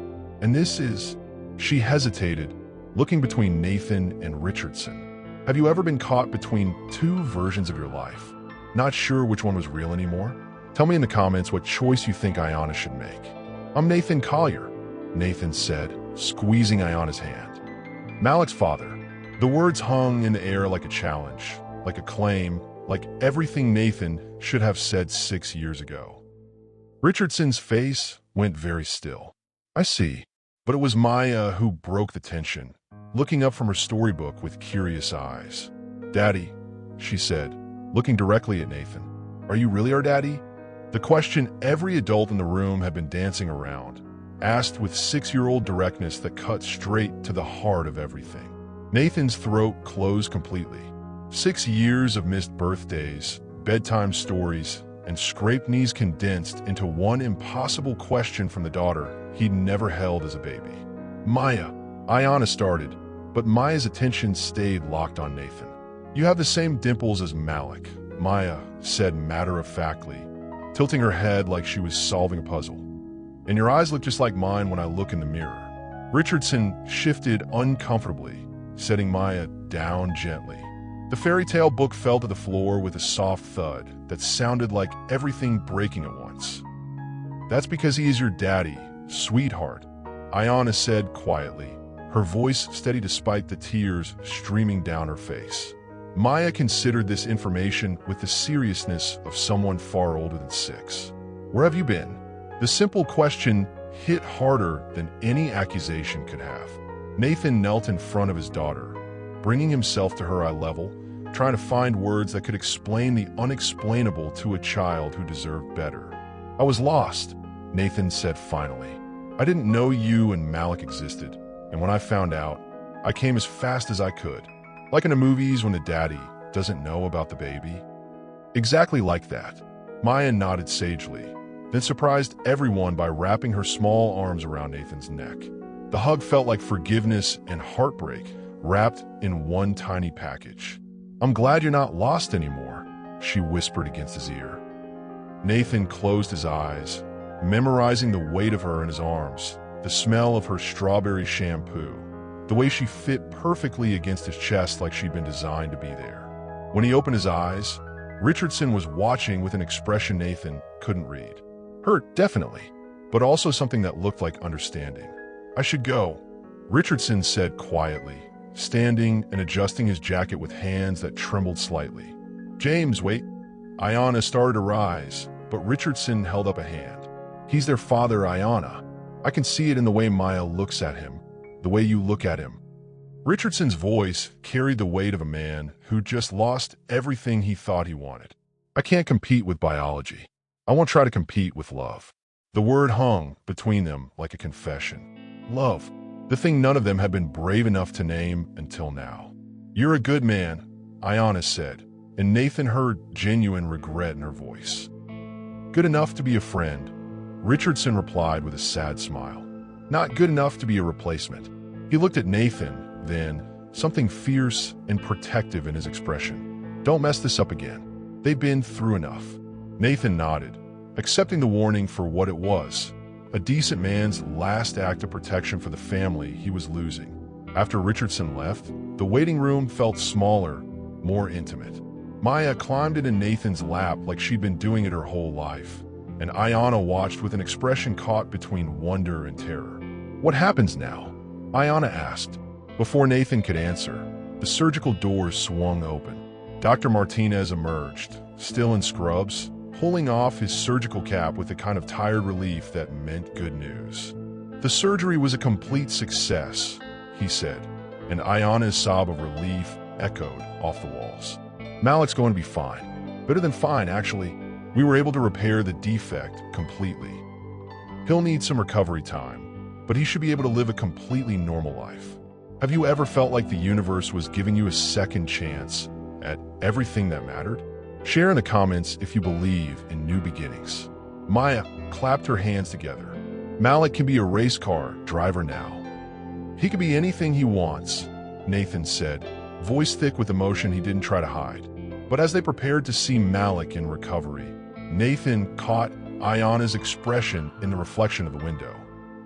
[SPEAKER 1] "And this is..." She hesitated, looking between Nathan and Richardson. Have you ever been caught between two versions of your life? Not sure which one was real anymore? Tell me in the comments what choice you think Ayana should make. "I'm Nathan Collier," Nathan said, squeezing Ayana's hand. "Malik's father." The words hung in the air like a challenge, like a claim, like everything Nathan should have said 6 years ago. Richardson's face went very still. "I see." But it was Maya who broke the tension, looking up from her storybook with curious eyes. "Daddy," she said, looking directly at Nathan. "Are you really our daddy?" The question every adult in the room had been dancing around, asked with 6-year-old directness that cut straight to the heart of everything. Nathan's throat closed completely. 6 years of missed birthdays, bedtime stories, and scraped knees condensed into one impossible question from the daughter he'd never held as a baby. "Maya," Ayana started, but Maya's attention stayed locked on Nathan. "You have the same dimples as Malik," Maya said matter-of-factly, tilting her head like she was solving a puzzle. "And your eyes look just like mine when I look in the mirror." Richardson shifted uncomfortably, setting Maya down gently. The fairy tale book fell to the floor with a soft thud that sounded like everything breaking at once. "That's because he is your daddy, sweetheart," Ayana said quietly, her voice steady despite the tears streaming down her face. Maya considered this information with the seriousness of someone far older than 6. "Where have you been?" The simple question hit harder than any accusation could have. Nathan knelt in front of his daughter, bringing himself to her eye level, trying to find words that could explain the unexplainable to a child who deserved better. "I was lost," Nathan said finally. "I didn't know you and Malik existed, and when I found out, I came as fast as I could. Like in the movies when the daddy doesn't know about the baby." Exactly like that. Maya nodded sagely, then surprised everyone by wrapping her small arms around Nathan's neck. The hug felt like forgiveness and heartbreak wrapped in one tiny package. "I'm glad you're not lost anymore," she whispered against his ear. Nathan closed his eyes, memorizing the weight of her in his arms, the smell of her strawberry shampoo, the way she fit perfectly against his chest like she'd been designed to be there. When he opened his eyes, Richardson was watching with an expression Nathan couldn't read. Hurt, definitely, but also something that looked like understanding. "I should go," Richardson said quietly, standing and adjusting his jacket with hands that trembled slightly. "James, wait." Ayanna started to rise, but Richardson held up a hand. "He's their father, Ayanna. I can see it in the way Maya looks at him, the way you look at him." Richardson's voice carried the weight of a man who'd just lost everything he thought he wanted. "I can't compete with biology. I won't try to compete with love." The word hung between them like a confession. Love, the thing none of them had been brave enough to name until now. "You're a good man," Ayanna said, and Nathan heard genuine regret in her voice. "Good enough to be a friend," Richardson replied with a sad smile. "Not good enough to be a replacement." He looked at Nathan, then, something fierce and protective in his expression. "Don't mess this up again. They've been through enough." Nathan nodded, accepting the warning for what it was, a decent man's last act of protection for the family he was losing. After Richardson left, the waiting room felt smaller, more intimate. Maya climbed into Nathan's lap like she'd been doing it her whole life, and Ayanna watched with an expression caught between wonder and terror. "What happens now?" Ayanna asked. Before Nathan could answer, the surgical doors swung open. Dr. Martinez emerged, still in scrubs, pulling off his surgical cap with a kind of tired relief that meant good news. "The surgery was a complete success," he said, and Ayanna's sob of relief echoed off the walls. "Malik's going to be fine. Better than fine, actually. We were able to repair the defect completely. He'll need some recovery time, but he should be able to live a completely normal life." Have you ever felt like the universe was giving you a second chance at everything that mattered? Share in the comments if you believe in new beginnings. Maya clapped her hands together. "Malik can be a race car driver now." "He can be anything he wants," Nathan said, voice thick with emotion he didn't try to hide. But as they prepared to see Malik in recovery, Nathan caught Ayanna's expression in the reflection of the window.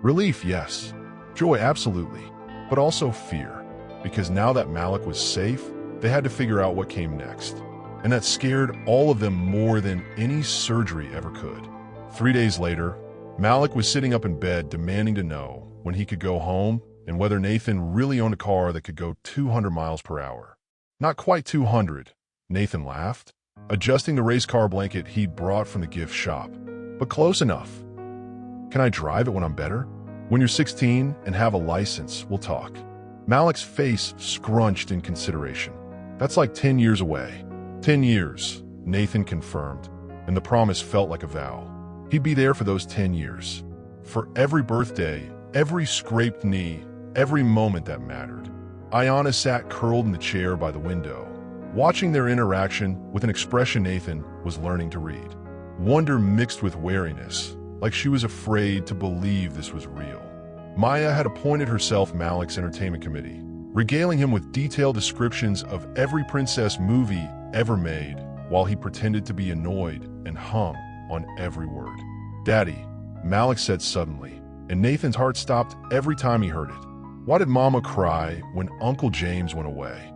[SPEAKER 1] Relief, yes. Joy, absolutely. But also fear, because now that Malik was safe, they had to figure out what came next. And that scared all of them more than any surgery ever could. 3 days later, Malik was sitting up in bed demanding to know when he could go home and whether Nathan really owned a car that could go 200 miles per hour. "Not quite 200, Nathan laughed, adjusting the race car blanket he'd brought from the gift shop. "But close enough. Can I drive it when I'm better? When you're 16 and have a license, we'll talk." Malik's face scrunched in consideration. "That's like 10 years away." 10 years, Nathan confirmed, and the promise felt like a vow. He'd be there for those 10 years. For every birthday, every scraped knee, every moment that mattered. Ayanna sat curled in the chair by the window, watching their interaction with an expression Nathan was learning to read. Wonder mixed with wariness, like she was afraid to believe this was real. Maya had appointed herself Malik's entertainment committee, regaling him with detailed descriptions of every princess movie ever made, while he pretended to be annoyed and hung on every word. "Daddy," Malik said suddenly, and Nathan's heart stopped every time he heard it. "Why did Mama cry when Uncle James went away?"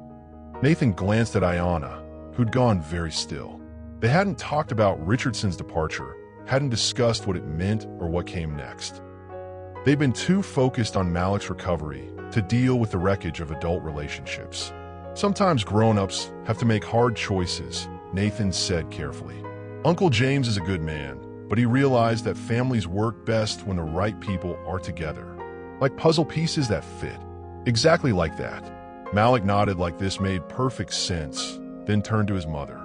[SPEAKER 1] Nathan glanced at Ayanna, who'd gone very still. They hadn't talked about Richardson's departure, hadn't discussed what it meant or what came next. They'd been too focused on Malik's recovery to deal with the wreckage of adult relationships. Sometimes grown-ups have to make hard choices, Nathan said carefully. Uncle James is a good man, but he realized that families work best when the right people are together. Like puzzle pieces that fit. Exactly like that. Malik nodded like this made perfect sense, then turned to his mother.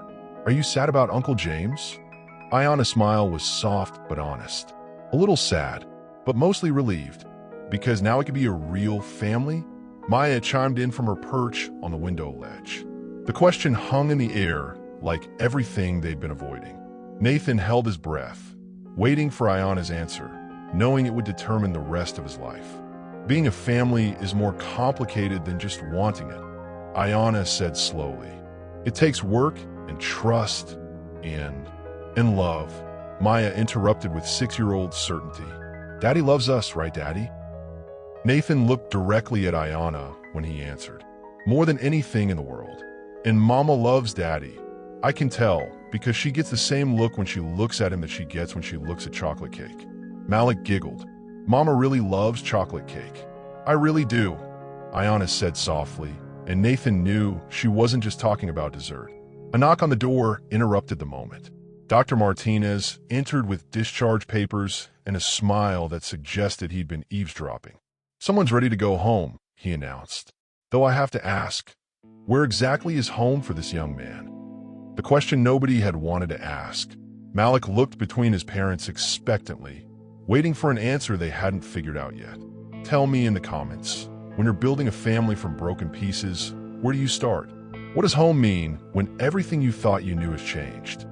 [SPEAKER 1] Are you sad about Uncle James? Ayana's smile was soft but honest. A little sad, but mostly relieved. Because now it could be a real family? Maya chimed in from her perch on the window ledge. The question hung in the air like everything they'd been avoiding. Nathan held his breath, waiting for Ayana's answer, knowing it would determine the rest of his life. Being a family is more complicated than just wanting it, Ayana said slowly. It takes work and trust and love. Maya interrupted with 6-year-old certainty. Daddy loves us, right, Daddy? Nathan looked directly at Ayana when he answered. More than anything in the world. And Mama loves Daddy. I can tell, because she gets the same look when she looks at him that she gets when she looks at chocolate cake. Malik giggled. Mama really loves chocolate cake. I really do, Ayana said softly, and Nathan knew she wasn't just talking about dessert. A knock on the door interrupted the moment. Dr. Martinez entered with discharge papers and a smile that suggested he'd been eavesdropping. Someone's ready to go home, he announced. Though I have to ask, where exactly is home for this young man? The question nobody had wanted to ask. Malik looked between his parents expectantly, waiting for an answer they hadn't figured out yet. Tell me in the comments, when you're building a family from broken pieces, where do you start? What does home mean when everything you thought you knew has changed?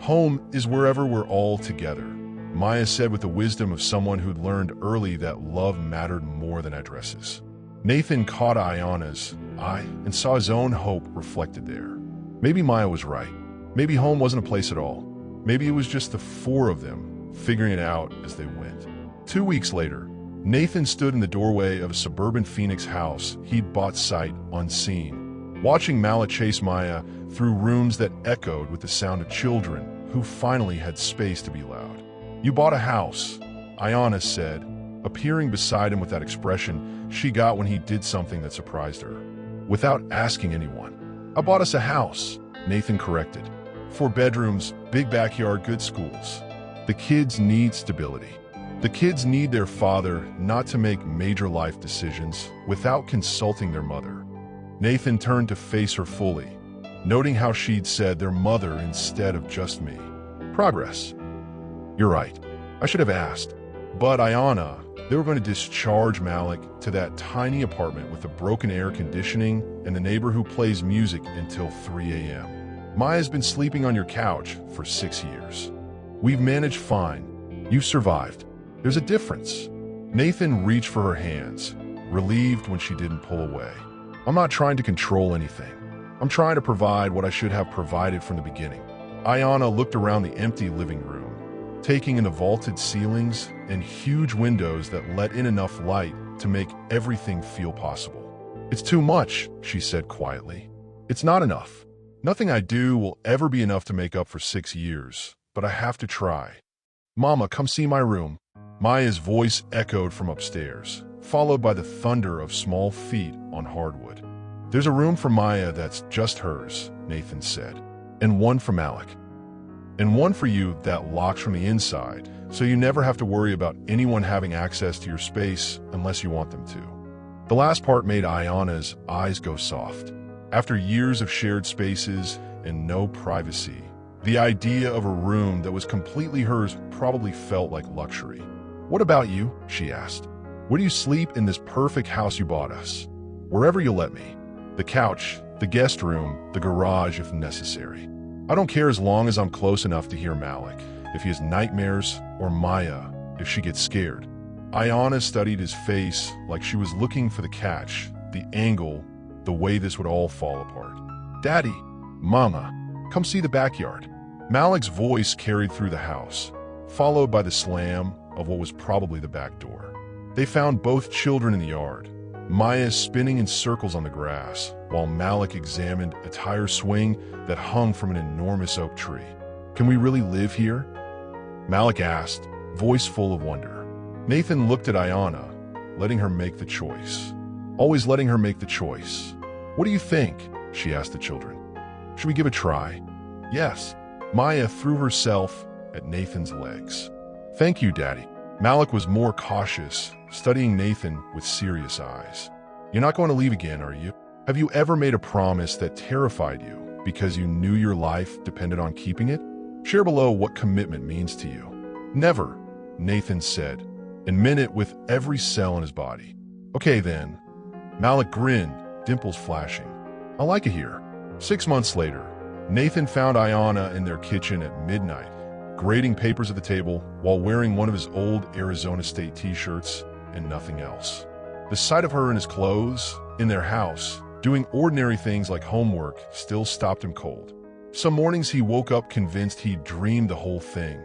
[SPEAKER 1] Home is wherever we're all together, Maya said with the wisdom of someone who'd learned early that love mattered more than addresses. Nathan caught Ayana's eye and saw his own hope reflected there. Maybe Maya was right. Maybe home wasn't a place at all. Maybe it was just the four of them figuring it out as they went. 2 weeks later, Nathan stood in the doorway of a suburban Phoenix house he'd bought sight unseen, watching Malik chase Maya through rooms that echoed with the sound of children who finally had space to be loud. You bought a house, Ayana said, appearing beside him with that expression she got when he did something that surprised her. Without asking anyone. I bought us a house, Nathan corrected. 4 bedrooms, big backyard, good schools. The kids need stability. The kids need their father not to make major life decisions without consulting their mother. Nathan turned to face her fully, noting how she'd said their mother instead of just me. Progress. You're right. I should have asked. But Ayana, they were going to discharge Malik to that tiny apartment with the broken air conditioning and the neighbor who plays music until 3 a.m. Maya's been sleeping on your couch for 6 years. We've managed fine. You've survived. There's a difference. Nathan reached for her hands, relieved when she didn't pull away. I'm not trying to control anything. I'm trying to provide what I should have provided from the beginning. Ayana looked around the empty living room, taking in the vaulted ceilings and huge windows that let in enough light to make everything feel possible. It's too much, she said quietly. It's not enough. Nothing I do will ever be enough to make up for 6 years, but I have to try. Mama, come see my room. Maya's voice echoed from upstairs, followed by the thunder of small feet on hardwood. There's a room for Maya that's just hers, Nathan said, and one for Malik. And one for you that locks from the inside, so you never have to worry about anyone having access to your space unless you want them to. The last part made Ayana's eyes go soft. After years of shared spaces and no privacy, the idea of a room that was completely hers probably felt like luxury. What about you? She asked. Where do you sleep in this perfect house you bought us? Wherever you'll let me. The couch, the guest room, the garage if necessary. I don't care as long as I'm close enough to hear Malik if he has nightmares, or Maya if she gets scared. Ayana studied his face like she was looking for the catch, the angle, the way this would all fall apart. Daddy, Mama, come see the backyard. Malik's voice carried through the house, followed by the slam of what was probably the back door. They found both children in the yard, Maya spinning in circles on the grass, while Malik examined a tire swing that hung from an enormous oak tree. Can we really live here? Malik asked, voice full of wonder. Nathan looked at Ayana, letting her make the choice. Always letting her make the choice. "What do you think?" she asked the children. "Should we give it a try?" "Yes." Maya threw herself at Nathan's legs. "Thank you, Daddy." Malik was more cautious, studying Nathan with serious eyes. "You're not going to leave again, are you? Have you ever made a promise that terrified you because you knew your life depended on keeping it? Share below what commitment means to you." "Never," Nathan said, and meant it with every cell in his body. "Okay then." Malik grinned, dimples flashing. "I like it here." 6 months later, Nathan found Ayanna in their kitchen at midnight, grading papers at the table while wearing one of his old Arizona State t-shirts and nothing else. The sight of her in his clothes, in their house, doing ordinary things like homework, still stopped him cold. Some mornings he woke up convinced he'd dreamed the whole thing.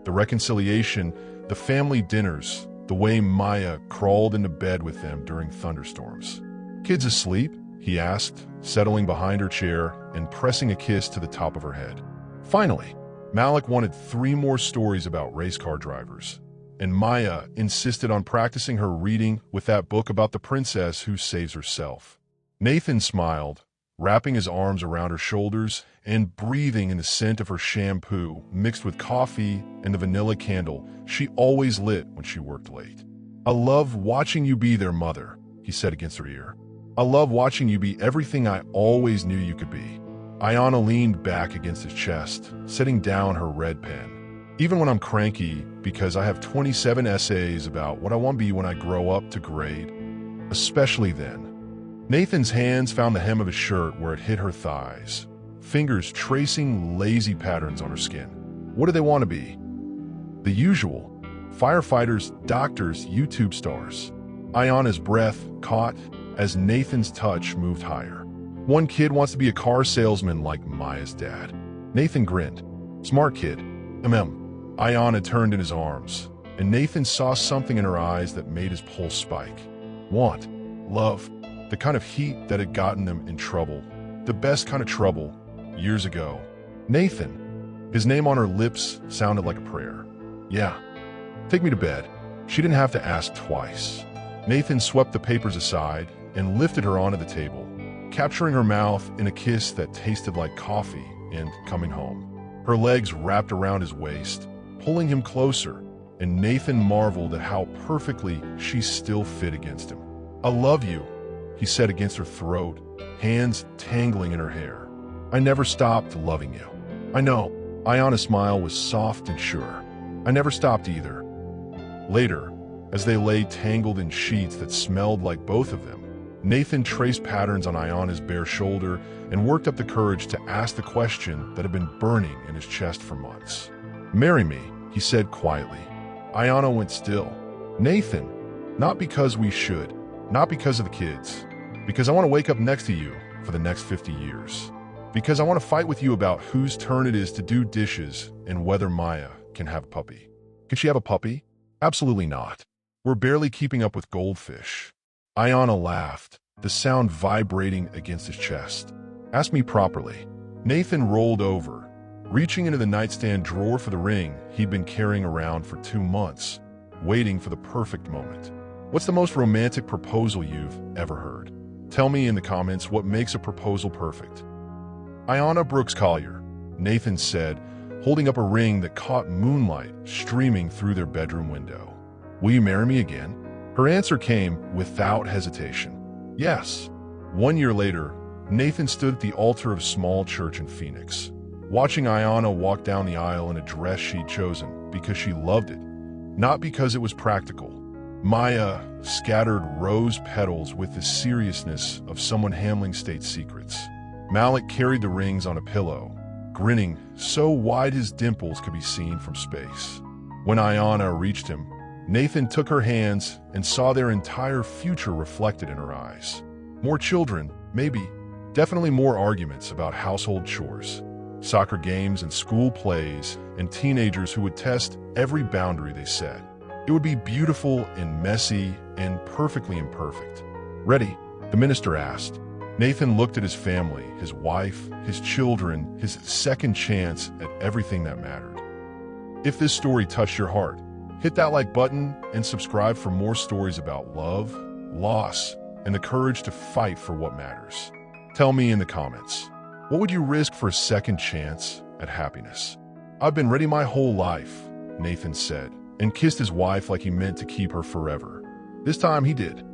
[SPEAKER 1] The reconciliation, the family dinners, the way Maya crawled into bed with them during thunderstorms. "Kids asleep?" he asked, settling behind her chair and pressing a kiss to the top of her head. Finally, Malik wanted 3 more stories about race car drivers, and Maya insisted on practicing her reading with that book about the princess who saves herself. Nathan smiled, wrapping his arms around her shoulders and breathing in the scent of her shampoo mixed with coffee and the vanilla candle she always lit when she worked late. "I love watching you be their mother," he said against her ear. "I love watching you be everything I always knew you could be." Ayanna leaned back against his chest, setting down her red pen. "Even when I'm cranky because I have 27 essays about what I want to be when I grow up to grade, especially then." Nathan's hands found the hem of his shirt where it hit her thighs, fingers tracing lazy patterns on her skin. What do they want to be? The usual: firefighters, doctors, YouTube stars. Ayanna's breath caught as Nathan's touch moved higher. "One kid wants to be a car salesman like Maya's dad." Nathan grinned. "Smart kid." Ayanna turned in his arms, and Nathan saw something in her eyes that made his pulse spike. Want, love, the kind of heat that had gotten them in trouble, the best kind of trouble, years ago. Nathan, his name on her lips sounded like a prayer. "Yeah, take me to bed." She didn't have to ask twice. Nathan swept the papers aside and lifted her onto the table, capturing her mouth in a kiss that tasted like coffee and coming home. Her legs wrapped around his waist, pulling him closer, and Nathan marveled at how perfectly she still fit against him. "I love you," he said against her throat, hands tangling in her hair. "I never stopped loving you." "I know." Ayanna's smile was soft and sure. "I never stopped either." Later, as they lay tangled in sheets that smelled like both of them, Nathan traced patterns on Ayanna's bare shoulder and worked up the courage to ask the question that had been burning in his chest for months. "Marry me," he said quietly. Ayanna went still. "Nathan, not because we should, not because of the kids, because I want to wake up next to you for the next 50 years. Because I want to fight with you about whose turn it is to do dishes and whether Maya can have a puppy." Can she have a puppy? Absolutely not. We're barely keeping up with goldfish. Ayanna laughed, the sound vibrating against his chest. "Ask me properly." Nathan rolled over, reaching into the nightstand drawer for the ring he'd been carrying around for 2 months, waiting for the perfect moment. "What's the most romantic proposal you've ever heard? Tell me in the comments what makes a proposal perfect." "Ayanna Brooks Collier," Nathan said, holding up a ring that caught moonlight streaming through their bedroom window. "Will you marry me again?" Her answer came without hesitation. "Yes." 1 year later, Nathan stood at the altar of a small church in Phoenix, watching Ayanna walk down the aisle in a dress she'd chosen because she loved it, not because it was practical. Maya scattered rose petals with the seriousness of someone handling state secrets. Malik carried the rings on a pillow, grinning so wide his dimples could be seen from space. When Ayanna reached him, Nathan took her hands and saw their entire future reflected in her eyes. More children, maybe. Definitely more arguments about household chores, soccer games and school plays, and teenagers who would test every boundary they set. It would be beautiful and messy and perfectly imperfect. "Ready?" the minister asked. Nathan looked at his family, his wife, his children, his second chance at everything that mattered. If this story touched your heart, hit that like button and subscribe for more stories about love, loss, and the courage to fight for what matters. Tell me in the comments, what would you risk for a second chance at happiness? I've been ready my whole life, Nathan said, and kissed his wife like he meant to keep her forever. This time he did.